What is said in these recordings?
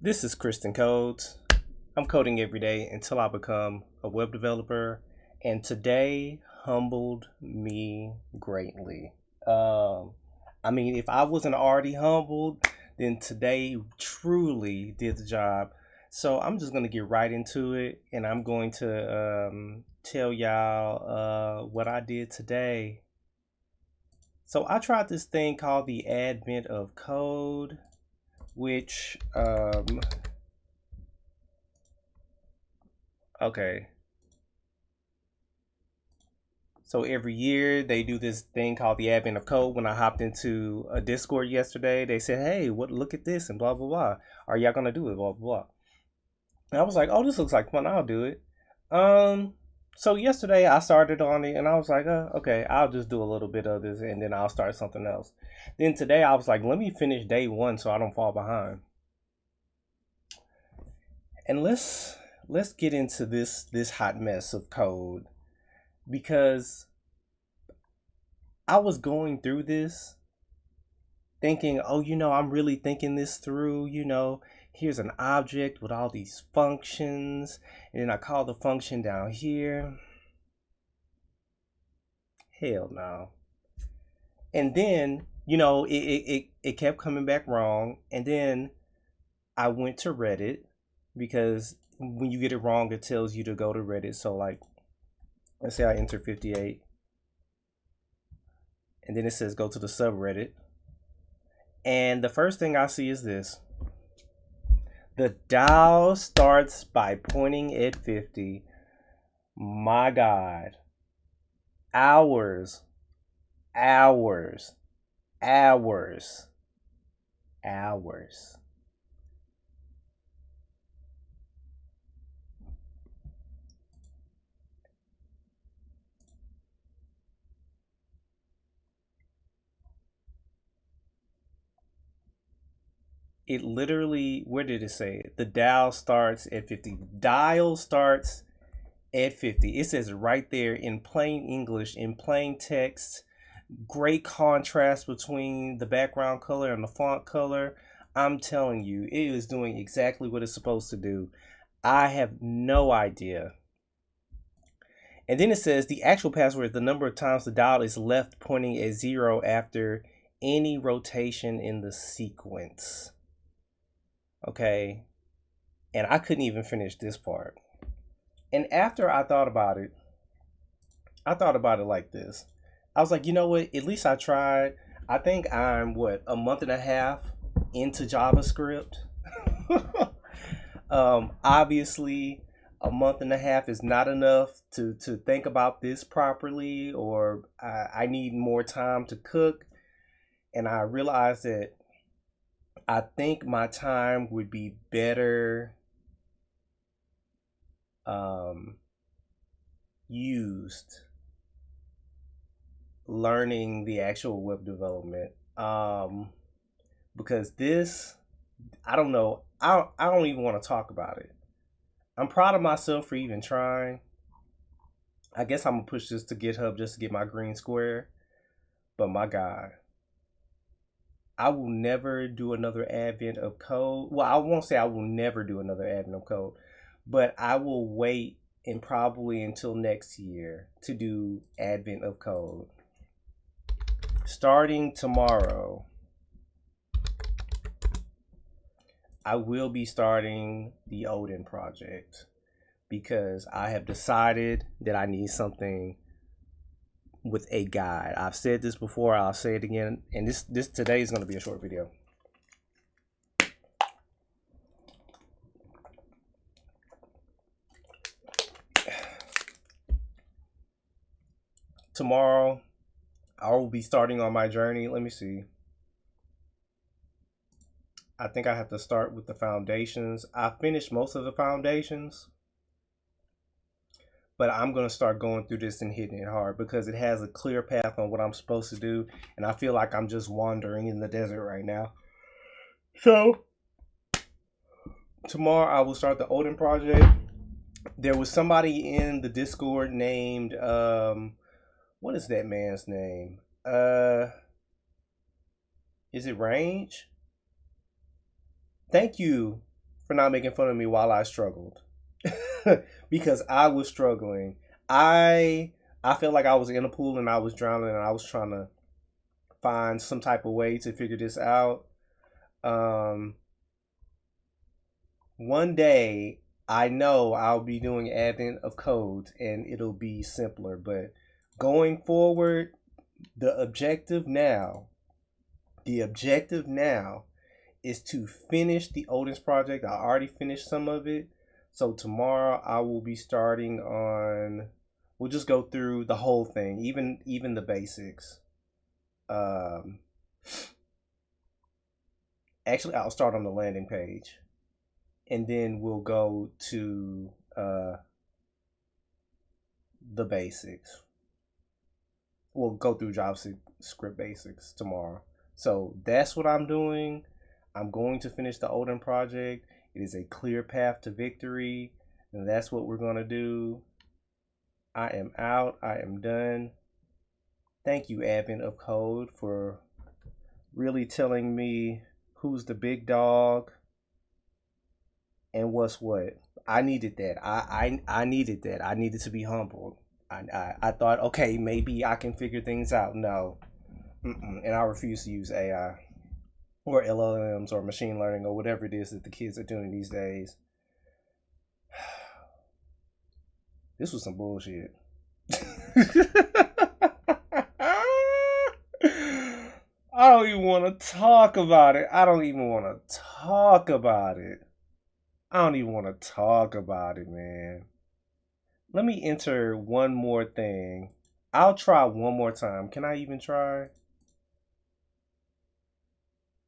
This is Kristen Codes. I'm coding every day until I become a web developer, and today humbled me greatly. Um, if I wasn't already humbled, then today truly did the job. So I'm just gonna get right into it, and I'm going to tell y'all what I did today. So I tried this thing called the Advent of Code, which okay. So every year they do this thing called the Advent of Code. When I hopped into a Discord yesterday, they said, "Hey, what? Look at this and blah blah blah. Are y'all gonna do it? Blah blah blah." And I was like, "Oh, this looks like fun. I'll do it." Um. So yesterday I started on it, and I was like, "Okay, I'll just do a little bit of this, and then I'll start something else." Then today I was like, "Let me finish day one so I don't fall behind." And let's get into this hot mess of code because I was going through this thinking, oh, I'm really thinking this through. Here's an object with all these functions, and then I call the function down here. Hell no. And then, it kept coming back wrong. And then I went to Reddit because when you get it wrong, it tells you to go to Reddit. So, like, let's say I enter 58, and then it says go to the subreddit. And the first thing I see is this: the dial starts by pointing at 50. My God. Hours, hours, hours, hours. It literally, where did it say it? The dial starts at 50. Dial starts at 50. It says right there in plain English, in plain text. Great contrast between the background color and the font color. I'm telling you, it is doing exactly what it's supposed to do. I have no idea. And then it says the actual password is the number of times the dial is left pointing at zero after any rotation in the sequence. Okay. And I couldn't even finish this part. And after I thought about it like this. I was like, you know what? At least I tried. I think I'm what, a month and a half into JavaScript. Obviously, a month and a half is not enough to think about this properly, or I need more time to cook. And I realized that I think my time would be better um, used learning the actual web development. Because this, I don't know, I don't even want to talk about it. I'm proud of myself for even trying. I guess I'm gonna push this to GitHub just to get my green square. But my God, I will never do another advent of code. Well, I won't say I will never do another advent of code, but I will wait and probably until next year to do advent of code. Starting tomorrow, I will be starting the Odin project because I have decided that I need something with a guide. I've said this before, I'll say it again, and this today is going to be a short video. Tomorrow, I will be starting on my journey. Let me see. I think I have to start with the foundations. I finished most of the foundations, but I'm going to start going through this and hitting it hard because it has a clear path on what I'm supposed to do, and I feel like I'm just wandering in the desert right now. So, tomorrow I will start the Odin project. There was somebody in the Discord named what is that man's name? Is it Range? Thank you. for not making fun of me while I struggled. Because I was struggling. I I felt like I was in a pool and I was drowning and I was trying to find some type of way to figure this out. Um, One day I know I'll be doing advent of codes and it'll be simpler, but going forward, the objective now, the objective now is to finish the Odin's project. I already finished some of it. So tomorrow I will be starting on, we'll just go through the whole thing, even the basics. Um Actually I'll start on the landing page and then we'll go to the basics. We'll go through JavaScript basics tomorrow. So that's what I'm doing. I'm going to finish the Odin project. It is a clear path to victory, and that's what we're going to do. I am out. I am done. Thank you, Advent of Code, for really telling me who's the big dog and what's what. I needed that. I needed that. I needed to be humbled. I thought, okay, maybe I can figure things out. No. Mm-mm. And I refuse to use AI or LLMs or machine learning or whatever it is that the kids are doing these days. This was some bullshit. I don't even want to talk about it. I don't even want to talk about it. I don't even want to talk about it, man. Let me enter one more thing. I'll try one more time. Can I even try?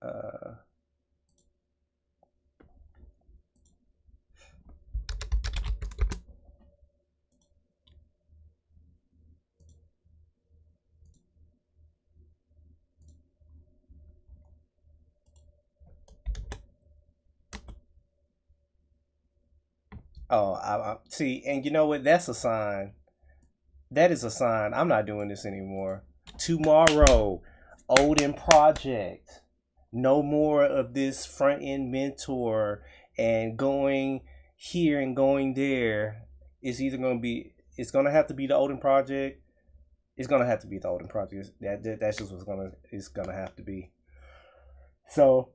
Uh, I see, and you know what? That's a sign. That is a sign. I'm not doing this anymore. Tomorrow, Odin Project. No more of this front end mentor and going here and going there. It's either going to be, it's going to have to be the Odin Project. It's going to have to be the Odin Project. That's just what's going to, it's going to have to be. So,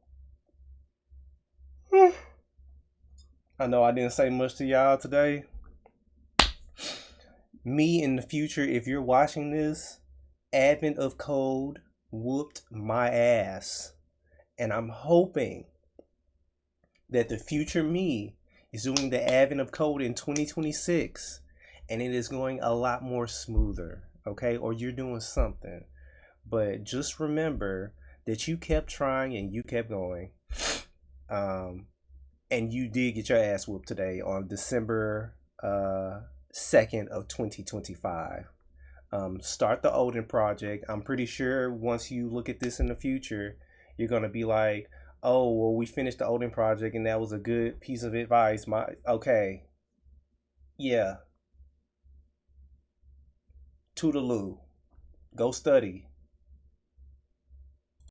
I know I didn't say much to y'all today. Me in the future, if you're watching this, Advent of Code whooped my ass. And I'm hoping that the future me is doing the Advent of Code in 2026 and it is going a lot more smoother, okay? Or you're doing something. But just remember that you kept trying and you kept going. And you did get your ass whooped today on December 2nd of 2025. Start the Odin project. I'm pretty sure once you look at this in the future, you're gonna be like, oh, well, we finished the Odin project and that was a good piece of advice. Okay, yeah, toodaloo, go study.